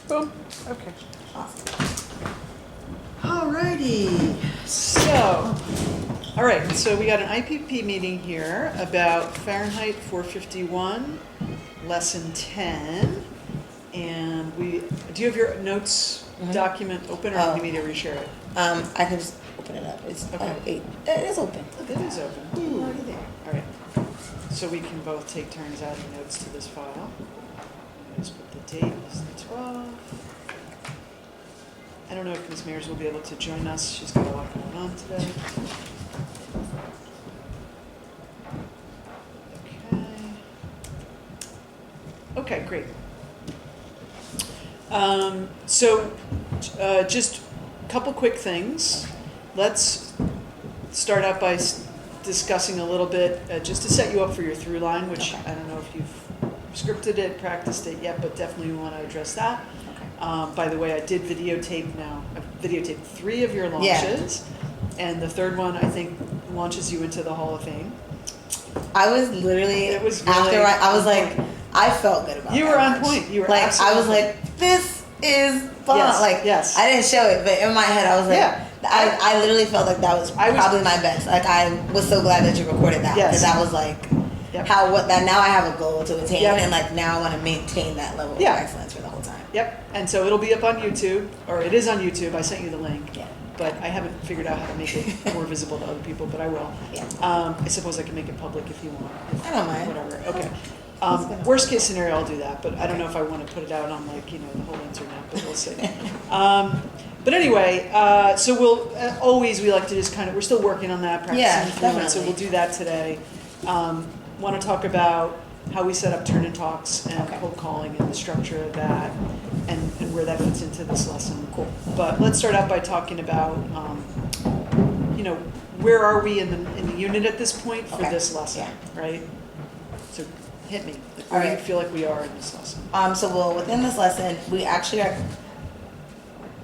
Boom. Okay. Awesome. Alrighty. So, all right. So we got an IPP meeting here about Fahrenheit 451, lesson 10, and do you have your notes document open, or do you need me to reshare it? I can just open it up. It's Okay. it is open. It is open. Ooh. Already there. All right. So we can both take turns adding notes to this file. Just put the date as the 12th. I don't know if Ms. Mears will be able to join us. She's got a lot going on today. Okay, great. Just a couple quick things. Let's start out by discussing a little bit, just to set you up for your through line, which I don't know if you've scripted it, practiced it yet, but definitely we want to address that. By the way, I did videotape now. I've videotaped 3 of your launches, and the third one I think launches you into the Hall of Fame. I was literally, it was really after I was like, I felt good about it. You were on point. You were like, absolutely I was like, this is fun. Yes, like, yes. I didn't show it, but in my head, I was like, I literally felt like that was probably my best. Like, I was so glad that you recorded that, because that was like, that now I have a goal to attain, and like now I want to maintain that level of excellence for the whole time. Yep. And so it'll be up on YouTube, or it is on YouTube. I sent you the link. Yeah. But I haven't figured out how to make it more visible to other people, but I will. Yeah. I suppose I can make it public if you want. I don't mind. Whatever. Okay. Worst case scenario, I'll do that, but I don't know if I want to put it out on the whole internet, but we'll see. But anyway, so we'll we like to just we're still working on that, practicing fluent, so we'll do that today. Want to talk about how we set up turn-in talks and cold calling and the structure of that, and where that fits into this lesson. Cool. But let's start out by talking about, where are we in the unit at this point for this lesson, right? So hit me. Where do you feel like we are in this lesson? Within this lesson,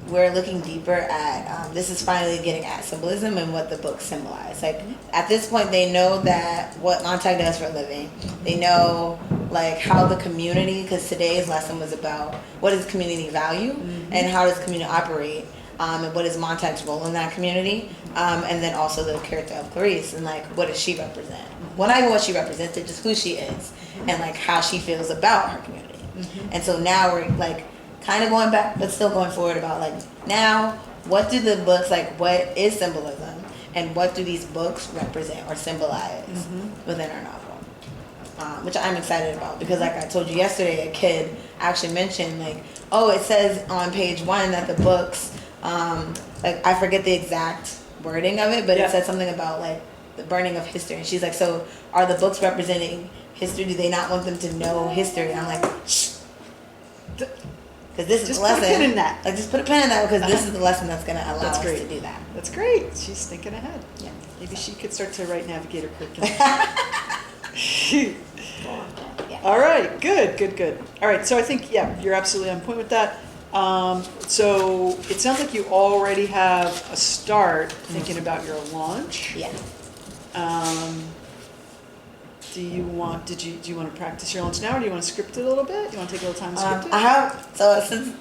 we're looking deeper at, this is finally getting at symbolism and what the book symbolized. Like, at this point, they know that what Montag does for a living. They know, like, how the community, because today's lesson was about what is community value and how does community operate, and what is Montag's role in that community, and then also the character of Clarice, and, like, what does she represent? Well, not even what she represents, but just who she is, and, like, how she feels about her community. And so now we're, like, kind of going back, but still going forward about, like, now, what do the books, like, what is symbolism, and what do these books represent or symbolize within our novel? Which I'm excited about, because, like I told you yesterday, a kid actually mentioned, like, oh, it says on page 1 that the books, like, I forget the exact wording of it, but it said something about, like, the burning of history, and she's like, so are the books representing history? Do they not want them to know history? And I'm like, shh. Because this is the lesson. Just put a pin in that. Like, just put a pin in that, because this is the lesson that's going to allow us to do that. That's great. She's thinking ahead. Yeah. Maybe she could start to write navigator curriculum. Yeah. All right. Good. All right. So I think, you're absolutely on point with that. So it sounds like you already have a start thinking about your launch. Yeah. Do you want to practice your launch now, or do you want to script it a little bit? You want to take a little time to script it? I have, since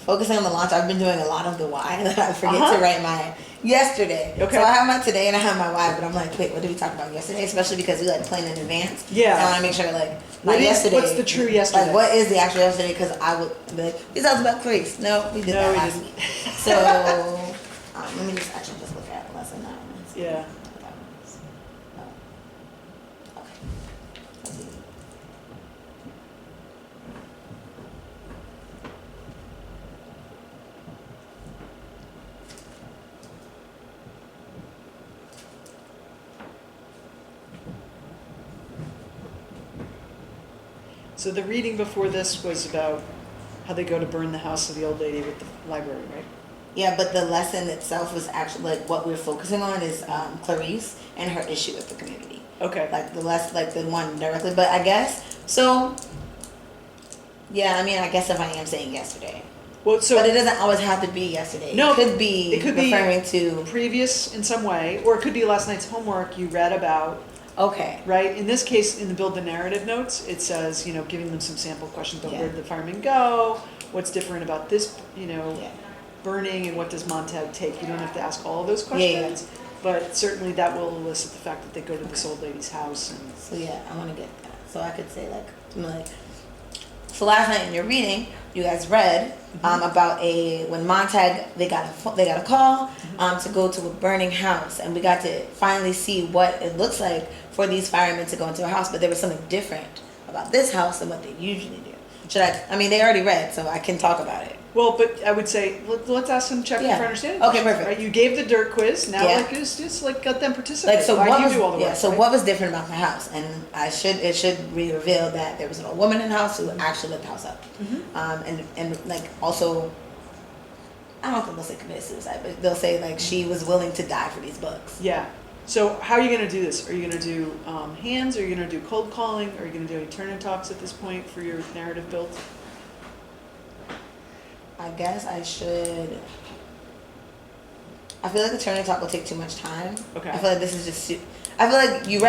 focusing on the launch, I've been doing a lot of the why that I forget to write my yesterday. Okay. So I have my today and I have my why, but I'm like, wait, what did we talk about yesterday? Especially because we plan in advance. Yeah. I want to make sure, like, what's the true yesterday? Like, what is the actual yesterday? Because I would be like, we talked about Clarice. No, we did that last week. So let me just look at lesson 9. Yeah. So the reading before this was about how they go to burn the house of the old lady with the library, right? Yeah, but the lesson itself was actually, like, what we're focusing on is Clarice and her issue with the community. Okay. Like the one directly, but I guess so. Yeah, I mean, I guess if I am saying yesterday, Well, so but it doesn't always have to be yesterday. No, it could be referring to previous in some way, or it could be last night's homework. You read about Okay. right? In this case, in the build the narrative notes, it says, giving them some sample questions of Yeah. where did the firemen go, what's different about this, Yeah. burning, and what does Montag take? You don't have to ask all of those Yeah. questions, but certainly that will elicit the fact that they go to this old lady's house and. So yeah, I want to get that. So I could say like, so last night in your reading, you guys read about when Montag they got a call to go to a burning house, and we got to finally see what it looks like for these firemen to go into a house. But there was something different about this house than what they usually do. I mean, they already read, so I can talk about it. Well, but I would say let's ask them check for understanding. Okay, questions, perfect. Right? You gave the dirt quiz. Now, Yeah. just let them participate. Like, so Why what do you was do all the work? so right? what was different about the house? And it should be revealed that there was an old woman in the house who actually lit the house up. And like also, I don't think they'll say committed suicide, but they'll say like she was willing to die for these books. Yeah. So how are you going to do this? Are you going to do hands? Are you going to do cold calling? Are you going to do any turn and talks at this point for your narrative build? I guess I should. I feel like the turn and talk will take too much time. Okay. I feel like this is just. I feel like you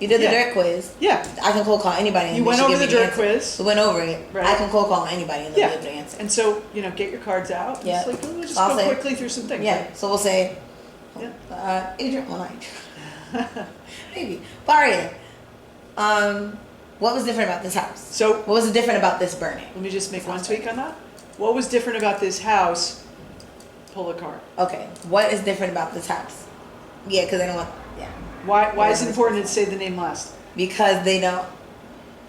did the dirt quiz. Yeah. I can cold call anybody. And You they went should over give the me dirt answer. quiz. We went over it. Right. I can cold call anybody and they'll Yeah. be able to answer. And so, get your cards out. Yeah. Just we'll just I'll go say- quickly through some things. Yeah. So we'll say. Yeah. Adrian, well not Adrian. Maybe. Baria. What was different about this house? So What was different about this burning? let me just make one tweak on that. What was different about this house? Pull a card. Okay. What is different about this house? Yeah, because they don't want. Yeah. Why is it important to say the name last? Because they don't.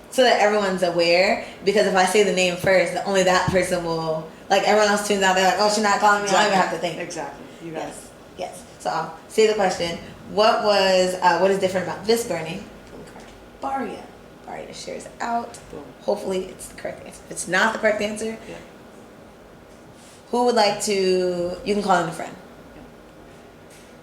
So that everyone's aware. Because if I say the name first, only that person will. Like everyone else tunes out. They're like, oh, she's not calling me. I don't even have to think. Exactly. You got it. Yes. So I'll say the question. What is different about this burning? Pull the card. Baria. Baria shares it out. Boom. Hopefully it's the correct answer. If it's not the correct answer, Yeah. who would like to? You can call in a friend.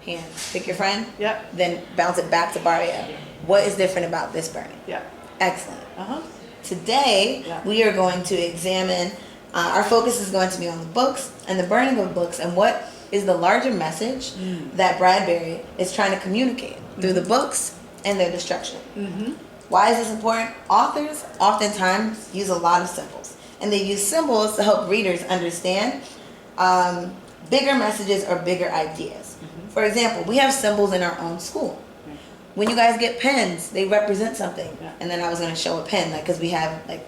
Hand. Pick your friend. Yeah. Then bounce it back to Baria. What is different about this burning? Yeah. Excellent. Uh-huh. Today, Yeah. we are going to examine, our focus is going to be on the books and the burning of books and what is the larger message that Bradbury is trying to communicate through the books and their destruction. Why is this important? Authors oftentimes use a lot of symbols, and they use symbols to help readers understand bigger messages or bigger ideas. For example, we have symbols in our own school. When you guys get pens, they represent something. Yeah. And then I was going to show a pen, like, because we have, like,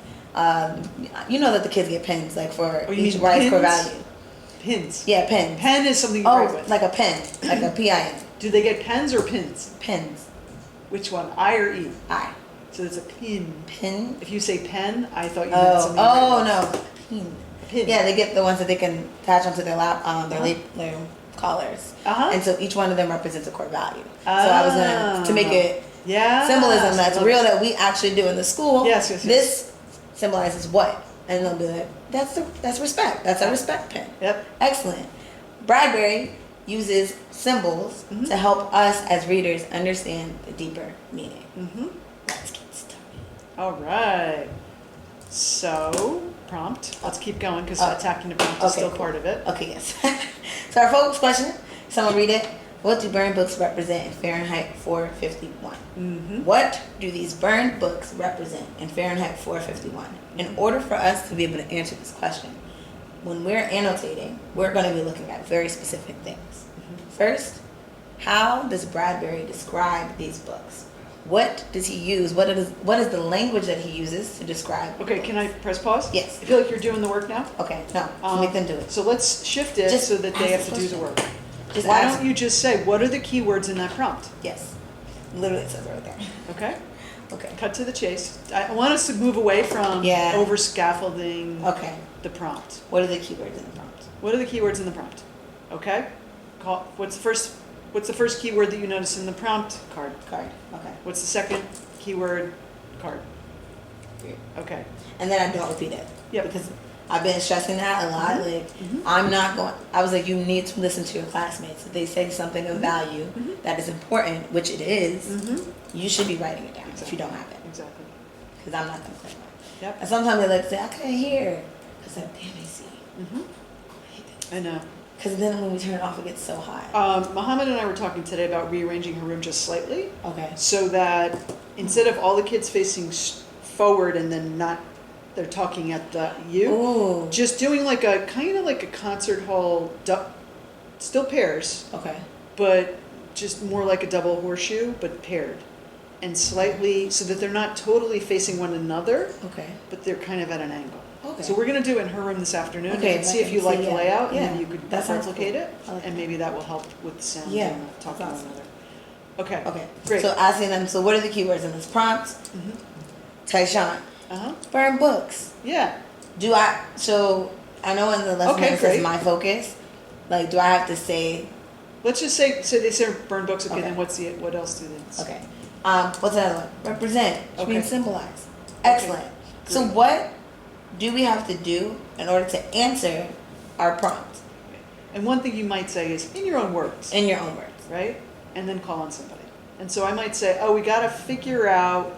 you know that the kids get pens, like, for you each mean rise core pins? value. Pins. Yeah, pens. Pen is something you write with. Like a pen, like a PIN. Do they get pens or pins? Pens. Which one? I or E? I. So it's a pin. Pin. If you say pen, I thought you meant something. Oh, you write with. no. Pin. Pin. Yeah, they get the ones that they can attach onto their their collars. Uh-huh. And so each one of them represents a core value. So I was going to make it Yeah. symbolism that's Love real it. that we actually do in the school. Yes, yes, yes. This symbolizes what? And they'll be like, that's respect. That's a respect pin. Yep. Excellent. Bradbury uses symbols to help us as readers understand the deeper meaning. Let's get started. All right. So, prompt. Let's keep going because Oh. attacking the prompt is Okay, still cool. part of it. Okay, yes. So our focus question, someone read it. What do burned books represent in Fahrenheit 451? What do these burned books represent in Fahrenheit 451? In order for us to be able to answer this question, when we're annotating, we're going to be looking at very specific things. First, how does Bradbury describe these books? What does he use? What is the language that he uses to describe? Okay, can I press pause? Yes. I feel like you're doing the work now. Okay, no, make them do it. So let's shift it Just so that they ask have to the do the work. question. Just Why ask. don't you just say, what are the keywords in that prompt? Yes. Literally it says right there. Okay? Okay. Cut to the chase. I want us to move away from Yeah. over scaffolding Okay. the prompt. What are the keywords in the prompt? What are the keywords in the prompt? Okay? What's the first keyword that you notice in the prompt? Card. Card. Okay. What's the second keyword? Card. Great. Okay. And then I don't repeat it. Yep. Because I've been stressing that a lot. Like, I'm not going. I was like, you need to listen to your classmates. If they say something of value that is important, which it is, you should be writing it down if you don't have it. Exactly. Because I'm not going to claim it. Yep. And sometimes they like to say, I can't hear. Because I'm damn, I see. I know. Because then when we turn it off, it gets so hot. Muhammad and I were talking today about rearranging her room just slightly. Okay. So that instead of all the kids facing forward and then they're talking at you, Ooh. just doing like a kind of like a concert hall, still pairs, Okay. but just more like a double horseshoe, but paired. And slightly, so that they're not totally facing one another, Okay. but they're kind of at an angle. Okay. So we're going to do it in her room this afternoon. Okay, And see if you like the layout, and then yeah. you could That sounds replicate cool. it, I like and that. maybe that will help with the sound Yeah, and talking to that's one awesome. another. Okay. Okay. Great. So asking them, so what are the keywords in this prompt? Mhm. Tyshawn, Uh-huh. burn books. Yeah. So I know in the lesson Okay, it says great. my focus. Like, do I have to say, Let's just say they say burn books. Okay, Okay. then what else do they say? okay, what's another one? Represent, which Okay. means symbolize. Excellent. So great. what do we have to do in order to answer our prompt And one thing you might say is in your own words, in your own words? right? And then call on somebody. And so I might say, oh, we got to figure out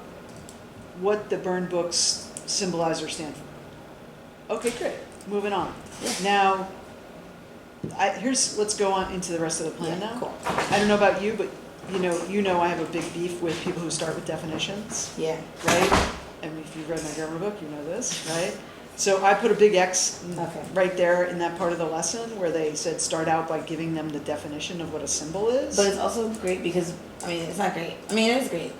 what the burn books symbolize or stand for. Okay, great. Moving on. Yeah. Now, let's go on into the rest of the plan Yeah, now. cool. I don't know about you, but you know I have a big beef with people who start with definitions, Yeah. right? And if you've read my grammar book, you know this, right? So I put a big X Okay. right there in that part of the lesson where they said start out by giving them the definition of what a symbol is. But it's also great because, I mean, it's not great. I mean, it is great.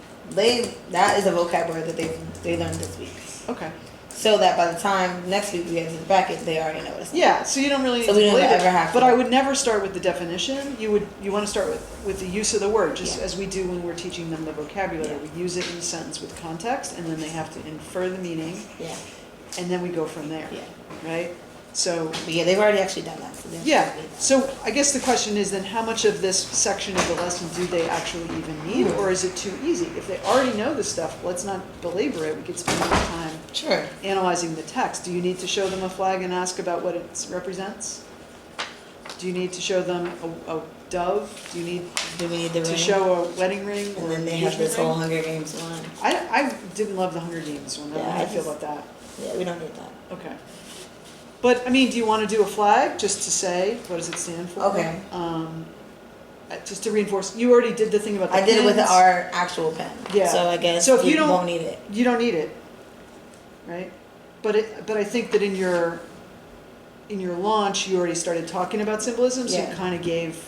That is a vocabulary that they learned this week. Okay. So that by the time next week we get to the bracket, they already know what it's. Yeah, so you don't really need So to we don't believe it. ever have to. But I would never start with the definition. You want to start with the use of the word, just Yeah. as we do when we're teaching them the vocabulary. Yeah. We use it in a sentence with context, and then they have to infer the meaning, Yeah. and then we go from there. Yeah. Right? So But yeah, they've already actually done that. So they yeah. should be- So I guess the question is then how much of this section of the lesson do they actually even need, or is it too easy? If they already know this stuff, let's not belabor it. We could spend more time Sure. analyzing the text. Do you need to show them a flag and ask about what it represents? Do you need to show them a dove? Do you need Do we need the to ring? show a wedding ring? And or then an they have engagement this whole ring? Hunger Games one. I didn't love the Hunger Games one. I don't know Yeah, how I you feel just- about that. Yeah, we don't need that. Okay. But, I mean, do you want to do a flag just to say, what does it stand for? Okay. Just to reinforce, you already did the thing about the I did it with pins. our actual pen. Yeah. So I guess So if we you don't- won't need it. You don't need it, right? But I think that in your launch, you already started talking about symbolism, so Yeah. you kind of gave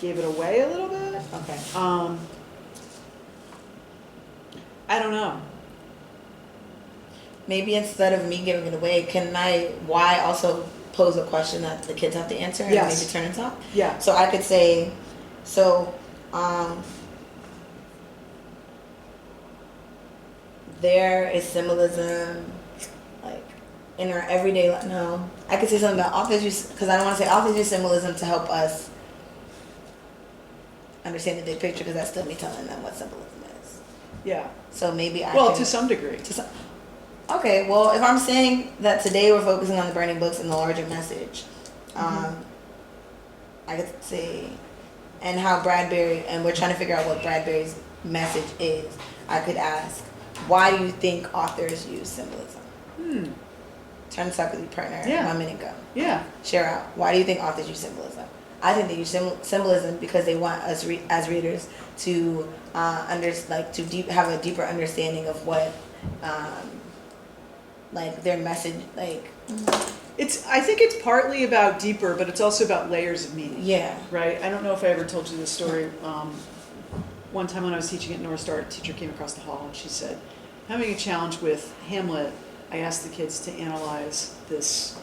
it away a little bit. Okay. I don't know. Maybe instead of me giving it away, why also pose a question that the kids have to answer and Yes. maybe turn and talk? Yeah. So I could say, there is symbolism, like, in our everyday life. No. I could say something about authors use, because I don't want to say authors use symbolism to help us understand the big picture, because that's still me telling them what symbolism is. Yeah. So maybe Well, to some degree. Okay, well, if I'm saying that today we're focusing on the burning books and the larger message, I could say, and how Bradbury, and we're trying to figure out what Bradbury's message is, I could ask, why do you think authors use symbolism? Turn to talk with your partner Yeah. a minute ago. Yeah. Share out, why do you think authors use symbolism? I think they use symbolism because they want us as readers to have a deeper understanding of what like their message, like. I think it's partly about deeper, but it's also about layers of meaning. Yeah. Right? I don't know if I ever told you this story. One time when I was teaching at North Star, a teacher came across the hall and she said, having a challenge with Hamlet, I asked the kids to analyze this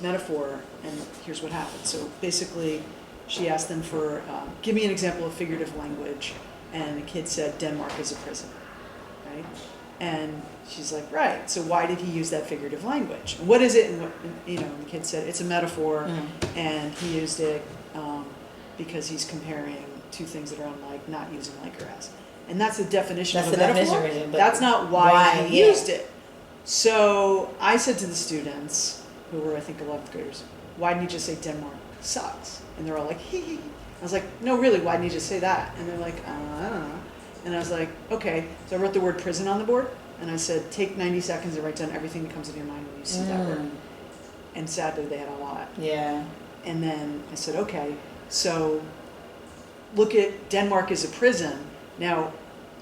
metaphor, and here's what happened. So basically, she asked them for, give me an example of figurative language, and the kid said, Denmark is a prison, right? And she's like, right, so why did he use that figurative language? What is it? And the kid said, it's a metaphor, and he used it because he's comparing two things that are unlike, not using like or as. And that's the definition That's of a the metaphor. definition, but That's not why he yeah. used it. So I said to the students, who were I think 11th graders, why didn't you just say Denmark sucks? And they're all like, hee hee. I was like, no, really, why didn't you just say that? And they're like, I don't know. And I was like, okay. So I wrote the word prison on the board, and I said, take 90 seconds and write down everything that comes into your mind when you see that word. And sadly, they had a lot. Yeah. And then I said, okay, so look at Denmark as a prison. Now,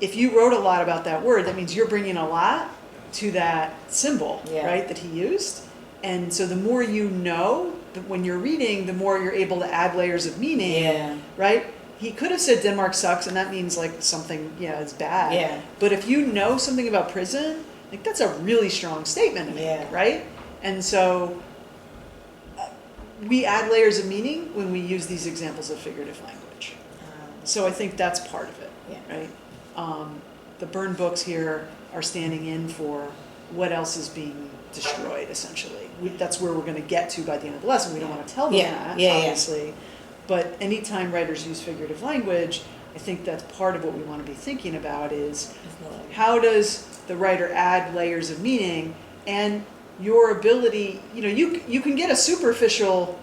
if you wrote a lot about that word, that means you're bringing a lot to that symbol, right, that he used. And so the more you know, when you're reading, the more you're able to add layers of meaning, right? He could have said Denmark sucks, and that means like something, is bad. Yeah. But if you know something about prison, like that's a really strong statement to make, right? And so we add layers of meaning when we use these examples of figurative language. So I think that's part of it, right? The burned books here are standing in for what else is being destroyed, essentially. That's where we're going to get to by the end of the lesson. We don't want to tell them that, obviously. But anytime writers use figurative language, I think that's part of what we want to be thinking about is how does the writer add layers of meaning, and your ability, you can get a superficial,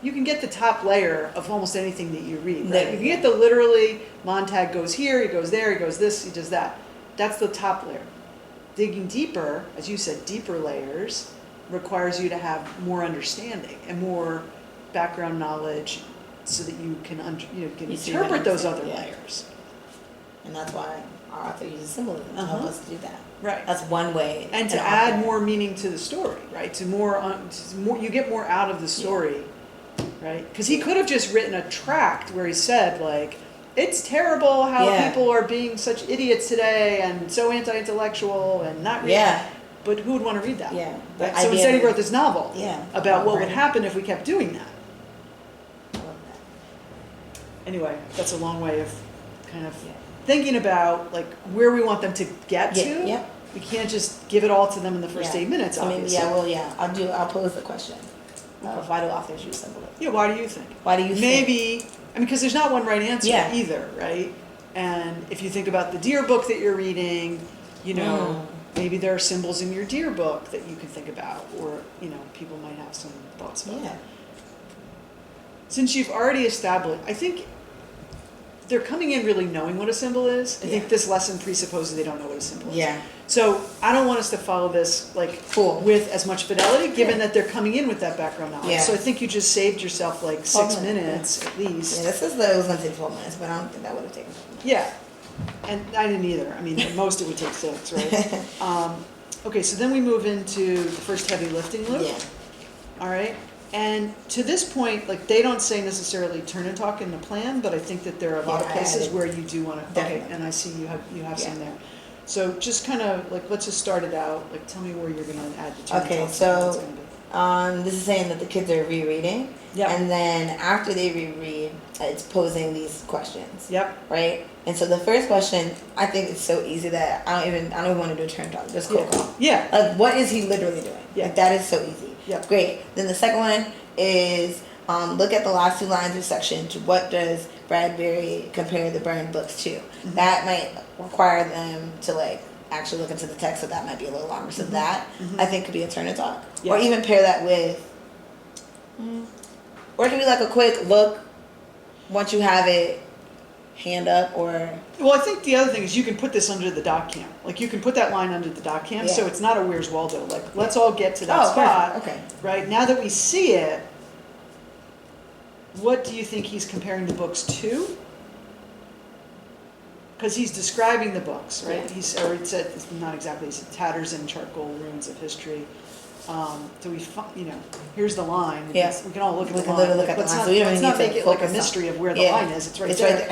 you can get the top layer of almost anything that you read, right? You can get the literally, Montag goes here, he goes there, he goes this, he does that. That's the top layer. Digging deeper, as you said, deeper layers requires you to have more understanding and more background knowledge so that you can interpret those other layers. And that's why our author uses symbolism to help us do that. Right. That's one way. And to add more meaning to the story, right? To more, you get more out of the story, right? Because he could have just written a tract where he said, like, it's terrible how people are being such idiots today and so anti-intellectual and not reading. But who would want to read that? So instead he wrote this novel about what would happen if we kept doing that. Anyway, that's a long way of kind of thinking about like where we want them to get to. We can't just give it all to them in the first 8 minutes, obviously. I'll pose the question of why do authors use symbolism? Yeah, why do you think? Why do you think? Maybe, because there's not one right answer either, right? And if you think about the deer book that you're reading, maybe there are symbols in your deer book that you can think about, or, people might have some thoughts about that. Since you've already established, I think they're coming in really knowing what a symbol is. I think this lesson presupposes they don't know what a symbol is. So I don't want us to follow this with as much fidelity, given that they're coming in with that background knowledge. So I think you just saved yourself like 6 minutes at least. This is it was going to take 12 minutes, but I don't think that would have taken 12 minutes. And I didn't either. I mean, at most it would take 6, right? Okay, so then we move into the first heavy lifting loop. All right. And to this point, like they don't say necessarily turn and talk in the plan, but I think that there are a lot of places where you do want to. Okay, and I see you have some there. So just kind of like let's just start it out. Like tell me where you're going to add the turn and talk. Okay, so this is saying that the kids are rereading, and then after they reread, it's posing these questions. Right. And so the first question, I think it's so easy that I don't even want to do a turn and talk. Just cold call. Like what is he literally doing? Like that is so easy. Great. Then the second one is look at the last 2 lines of section. To what does Bradbury compare the burned books to? That might require them to like actually look into the text, so that might be a little longer. So that I think could be a turn and talk, or even pair that with, or it can be like a quick look once you have it. Hand up or... Well, I think the other thing is you can put this under the doc cam. Like you can put that line under the doc cam, so it's not a Where's Waldo. Like let's all get to that spot. Okay. Right? Now that we see it, what do you think he's comparing the books to? Because he's describing the books, right? It said, it's not exactly, he said tatters and charcoal ruins of history. So here's the line. We can all look at the line. Let's not make it like a mystery of where the line is. It's right there.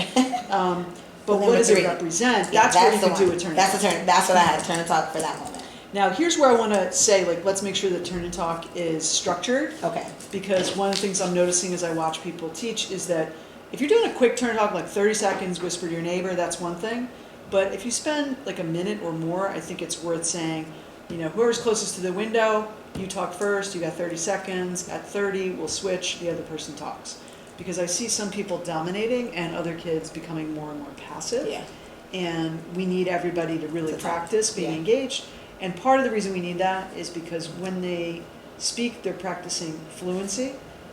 But what does it represent? That's where you can do a turn and talk. That's what I had, turn and talk for that moment. Now, here's where I want to say, like, let's make sure that turn and talk is structured. Okay. Because one of the things I'm noticing as I watch people teach is that if you're doing a quick turn and talk, like 30 seconds, whisper to your neighbor, that's one thing. But if you spend like a minute or more, I think it's worth saying, whoever's closest to the window, you talk first, you got 30 seconds. At 30, we'll switch, the other person talks. Because I see some people dominating and other kids becoming more and more passive. And we need everybody to really practice being engaged. And part of the reason we need that is because when they speak, they're practicing fluency.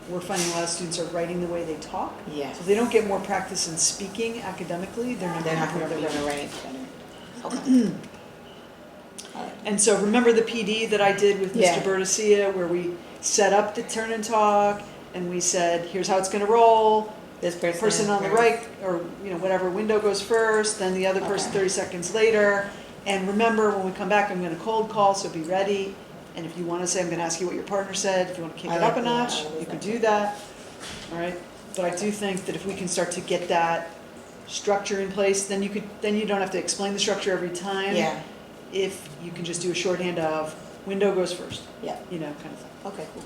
We're finding a lot of students are writing the way they talk. So if they don't get more practice in speaking academically, they're not going to write better. And so remember the PD that I did with Mr. Bertasia where we set up the turn and talk and we said, here's how it's gonna roll. This Person on the first. right, or, you know, whatever window goes first, then the other person Okay. 30 seconds later. And remember, when we come back, I'm gonna cold call, so be ready. And if you wanna say, I'm gonna ask you what your partner said, if you wanna kick I it like up a that. notch, I like you can that. do that. All right, but I do think that if we can start to get that structure in place, then you don't have to explain the structure every time. Yeah. If you can just do a shorthand of, window goes first, Yeah. you know, kind of thing. Okay, cool.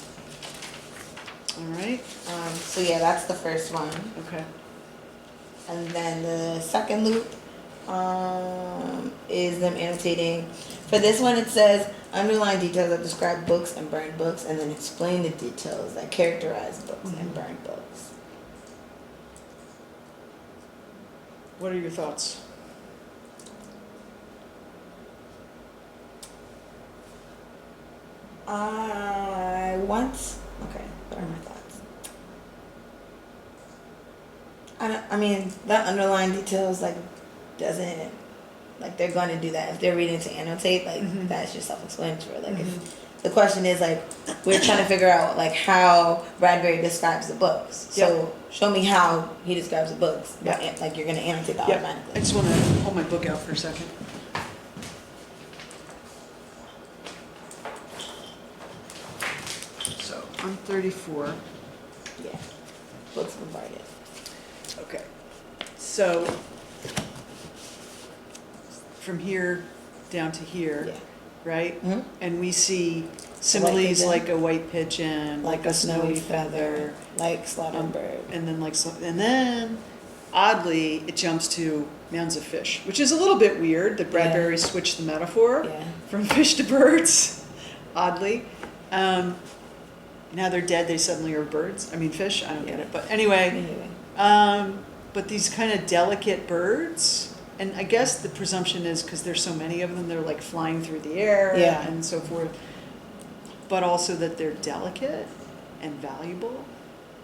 All right, So yeah, that's the first one. okay. And then the second loop is them annotating. For this one, it says underline details that describe books and burned books, and then explain the details that characterize books and burned books. What are your thoughts? Okay, what are my thoughts? I mean, that underlying details, like, doesn't, like, they're going to do that. If they're reading to annotate, like, Mhm. that's just self-explanatory. Like, Mhm. if the question is, like, we're trying to figure out, like, how Bradbury describes the books. So, show me how he describes the books. Yep. Like, you're going to annotate that Yep. automatically. I just want to hold my book out for a second. So I'm 34. Yeah. Books bombarded. Okay. So from here down to here, Yeah. right? Mhm. And we see similes pigeon. like a white pigeon, like a snowy feather, like slaughter bird. and then oddly it jumps to mounds of fish, which is a little bit weird that Bradbury switched the metaphor Yeah. from fish to birds. Oddly, now they're dead. They suddenly are birds. I mean fish. I don't get it, but anyway. Anyway. But these kind of delicate birds, and I guess the presumption is because there's so many of them, they're like flying through the air Yeah. and so forth. But also that they're delicate and valuable.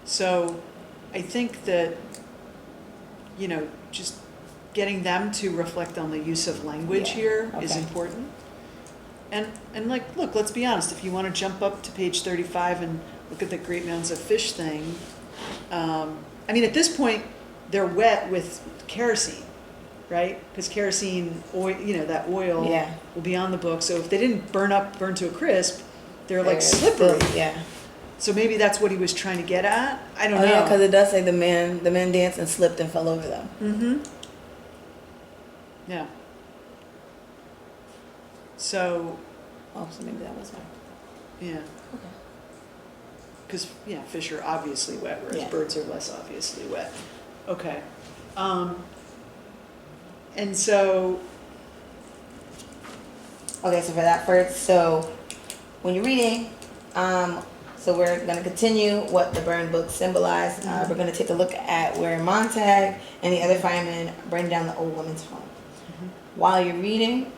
So I think that, you know, just getting them to reflect on the use of language Yeah. here is Okay. important. And like, look, let's be honest, if you want to jump up to page 35 and look at the Great Mounds of Fish thing, I mean, at this point, they're wet with kerosene, right? Because kerosene oil, you know, that oil Yeah. will be on the book. So if they didn't burn to a crisp, they're like They're slippery. still- yeah. So maybe that's what he was trying to get at. I don't Oh know. yeah, because it does say the man danced and slipped and fell over them. Mm-hmm. Yeah. So, Oh, so maybe that was one. yeah. Okay. Because, yeah, fish are obviously wet, whereas Yeah. birds are less obviously wet. Okay. And so, Okay, so for that first, so when you're reading, so we're going to continue what the burned books symbolize. We're going to take a look at where Montag and the other firemen burned down the old woman's home. While you're reading,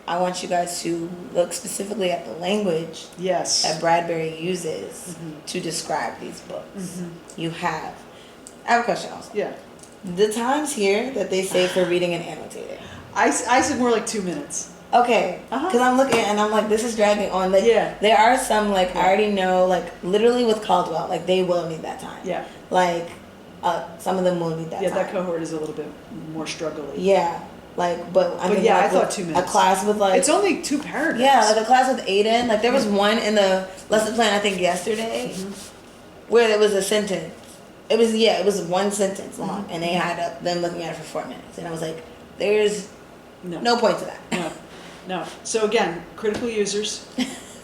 I want you guys to look specifically at the language yes. that Bradbury uses Mhm. to describe these books. Mhm. You have, I have a question also. Yeah. The times here that they say for reading and annotating. I said more like 2 minutes. Okay, Uh-huh. because I'm looking and I'm like, this is dragging on. Like, Yeah. there are some, like, Yeah. I already know, like, literally with Caldwell, like, they will need that time. Yeah. Like, some of them will need that Yeah, time. that cohort is a little bit more struggly. Yeah, like, but I'm But thinking, yeah, I like, thought with 2 a minutes. class with, like, It's only 2 paragraphs. yeah, like a class with Aiden. Like, there was one in the lesson plan, I think, yesterday, where there was a sentence. It was one sentence long, and they had them looking at it for 4 minutes. And I was like, there's no point to that. No. So again, critical users.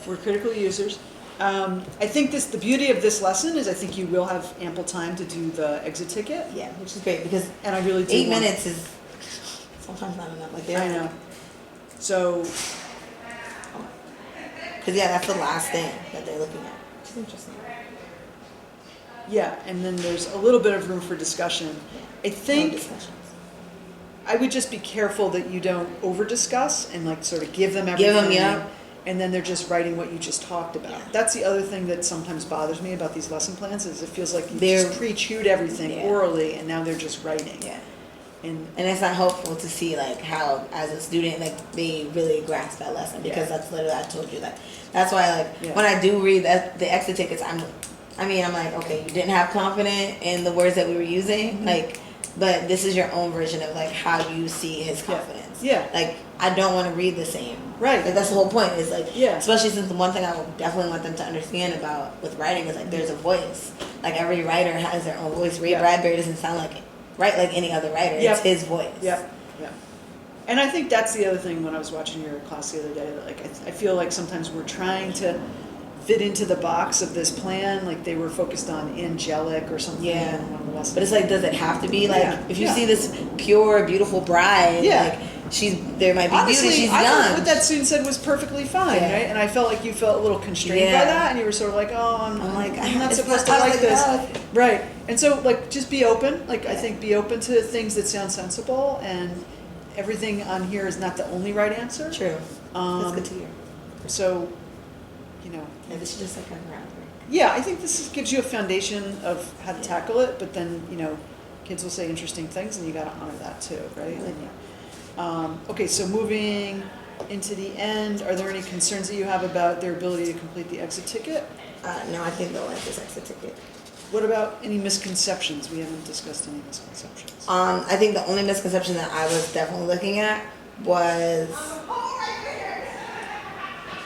We're critical users. I think the beauty of this lesson is I think you will have ample time to do the exit ticket. Yeah, which is great because And I really do 8 want- minutes is sometimes not enough. Like, I know. So, because yeah, that's the last thing that they're looking at. Which is interesting. yeah, and then there's a little bit of room for discussion. I No think discussions. I would just be careful that you don't over-discuss and like sort of give them everything. Give them, yeah. And then they're just writing what you just talked about. Yeah. That's the other thing that sometimes bothers me about these lesson plans is it feels like you They're- just pre-chewed everything Yeah. orally and now they're just writing. Yeah. And And it's not helpful to see like how as a student like they really grasp that lesson because Yeah. that's literally I told you that. That's why like Yeah. when I do read the exit tickets I'm I mean, I'm like, okay, you didn't have confidence in the words that we were using, like, but this is your own version of like how you see his confidence. Yeah. Like, I don't want to read the same. Right. Like, that's the whole point. Is like, Yeah. especially since the one thing I would definitely want them to understand about with writing is like there's a voice. Like every writer has their own voice. Ray Bradbury doesn't sound like write like any other writer. It's his voice. Yeah. Yeah. And I think that's the other thing when I was watching your class the other day. Like I feel like sometimes we're trying to fit into the box of this plan, like they were focused on angelic or something. Yeah. In one of the lessons. But it's like, does it have to be like if you Yeah. see this pure, beautiful bride, like there might be honestly, beauty. She's I young. thought what that student said was perfectly fine, right? And I felt like you felt a little constrained by that, and you were sort of like, oh, I'm not supposed to like this, right? And so like just be open. Like I think be open to things that sound sensible, and everything on here is not the only right answer. True. That's good to hear. So, you know. Yeah, this is just like a groundwork. Yeah, I think gives you a foundation of how to tackle it, but then, you know, kids will say interesting things and you gotta honor that too, right? Okay, so moving into the end, are there any concerns that you have about their ability to complete the exit ticket? No, I think they'll like this exit ticket. What about any misconceptions? We haven't discussed any misconceptions. I think the only misconception that I was definitely looking at was,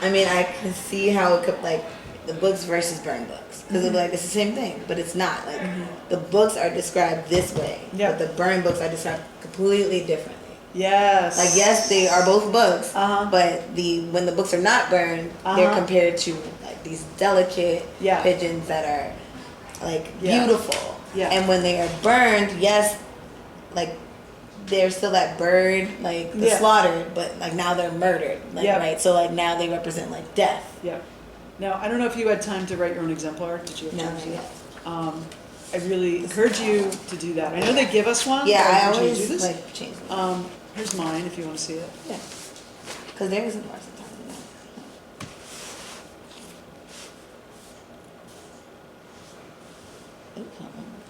I mean, I can see how it could, like, the books versus burn books. Because it'd be like, it's the same thing, but it's not. Like, the books are described this way, but the burn books are described completely differently. Yes. Like, yes, they are both books, but when the books are not burned, they're compared to, like, these delicate pigeons that are, like, beautiful. Yeah. And when they are burned, yes, like, they're still that bird, like, the slaughtered, but, like, now they're murdered, like, right? So, like, now they represent, like, death. Yeah. Now, I don't know if you had time to write your own exemplar. Did you have time to do that? I really encourage you to do that. I know they give us one. Yeah, I always always, like, change them. Here's mine if you want to see it. Yeah. Because there isn't more sometimes.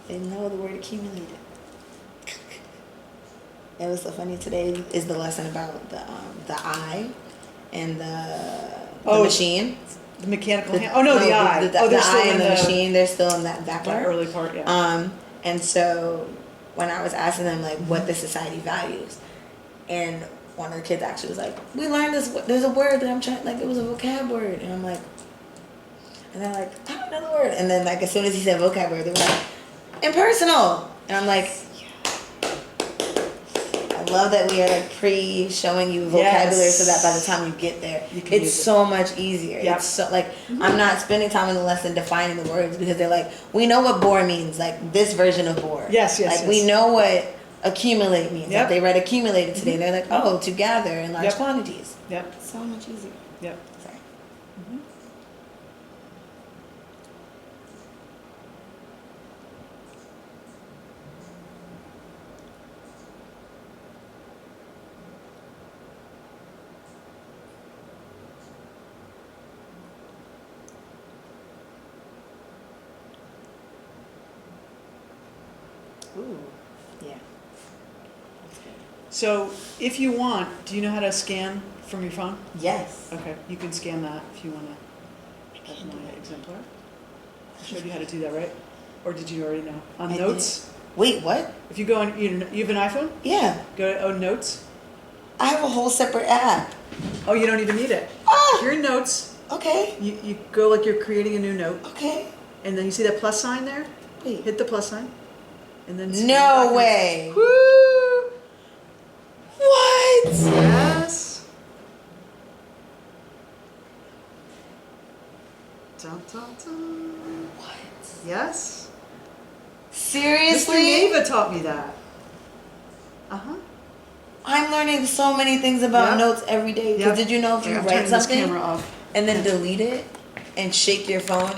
They know the word accumulated. It was so funny. Today is the lesson about the eye and the machine. The mechanical hand. Oh no, the eye. The eye and the machine. They're still in that part. Early part, yeah. And so when I was asking them like what the society values, and one of the kids actually was like, "We learned this. There's a word that I'm trying. Like it was a vocab word," and I'm like, and they're like, "I don't know the word." And then like as soon as he said vocab word, they were like, "Impersonal," and I'm like. I love that we are like showing you vocabulary so that by the time you get there, it's so much easier. Yep. It's so like I'm not spending time in the lesson defining the words because they're like, we know what bore means, like this version of bore. Like we know what accumulate means. Like they read accumulated today. They're like, oh, to gather in large quantities. Yep. So much easier. Yep. Sorry. Ooh. Yeah. So, if you want, do you know how to scan from your phone? Yes. Okay, you can scan that if you want to have my exemplar. I showed you how to do that, right? Or did you already know? On Notes? Wait, what? If you go on, you have an iPhone? Yeah. Go to Notes. I have a whole separate app. Oh, you don't even need it. You're in Notes. Okay. You go like you're creating a new note. Okay. And then you see that plus sign there? Wait. Hit the plus sign. And then no way. Woo! What? Yes. Dun, dun, dun. What? Yes. Seriously? Mr. Neva taught me that. I'm learning so many things about notes every day. Because did you know if you write something and and then delete it and shake your phone,